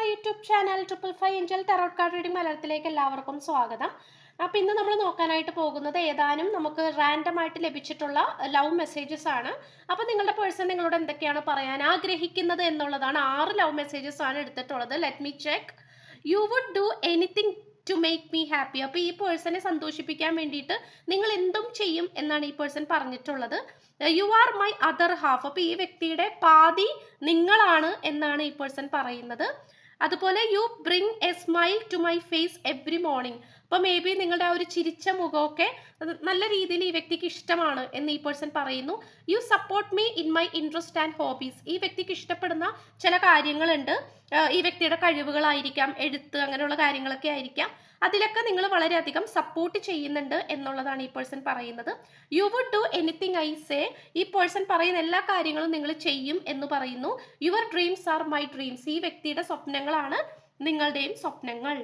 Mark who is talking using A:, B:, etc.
A: My YouTube channel 555 Angel tarot card reading മലയാളത്തിലേക്ക് എല്ലാവർക്കും സ്വാഗതം. അപ്പോൾ ഇന്ന് നമ്മൾ നോക്കാനായിട്ട് പോകുന്നത് ഏതാനും നമുക്ക് റാൻഡം ആയിട്ട് ലഭിച്ചിട്ടുള്ള ലവ് മെസ്സേജസ് ആണ്. അപ്പോൾ നിങ്ങളുടെ പേഴ്സൺ നിങ്ങളോട് എന്തൊക്കെയാണ് പറയാൻ ആഗ്രഹിക്കുന്നത് എന്നുള്ളതാണ്. 6 ലവ് മെസ്സേജസ് ആണ് എടുത്തിട്ടുള്ളത്. Let me check. You would do anything to make me happy. അപ്പോൾ ഈ പേഴ്സണെ സന്തോഷിപ്പിക്കാൻ വേണ്ടിയിട്ട് നിങ്ങൾ എന്തും ചെയ്യും എന്നാണ് ഈ പേഴ്സൺ പറഞ്ഞിട്ടുള്ളത്. You are my other half. അപ്പോൾ ഈ വ്യക്തിയുടെ പാതി നിങ്ങളാണ് എന്നാണ് ഈ പേഴ്സൺ പറയുന്നത്. അതുപോലെ you bring a smile to my face every morning. അപ്പോൾ മേ ബി നിങ്ങളുടെ ആ ഒരു ചിരിച്ച മുഖമൊക്കെ നല്ല രീതിയിൽ ഈ വ്യക്തിക്ക് ഇഷ്ടമാണ് എന്ന് ഈ പേഴ്സൺ പറയുന്നു. You support me in my interest and hobbies. ഈ വ്യക്തിക്ക് ഇഷ്ടപ്പെടുന്ന ചില കാര്യങ്ങളുണ്ട്. ഈ വ്യക്തിയുടെ കഴിവുകളായിരിക്കാം, എഴുത്ത്, അങ്ങനെയുള്ള കാര്യങ്ങളൊക്കെ ആയിരിക്കാം. അതിലൊക്കെ നിങ്ങൾ വളരെയധികം സപ്പോർട്ട് ചെയ്യുന്നുണ്ട് എന്നുള്ളതാണ് ഈ പേഴ്സൺ പറയുന്നത്. You would do anything I say. ഈ പേഴ്സൺ പറയുന്ന എല്ലാ കാര്യങ്ങളും നിങ്ങൾ ചെയ്യും എന്ന് പറയുന്നു. Your dreams are my dreams. ഈ വ്യക്തിയുടെ സ്വപ്നങ്ങളാണ് നിങ്ങളുടെയും സ്വപ്നങ്ങൾ.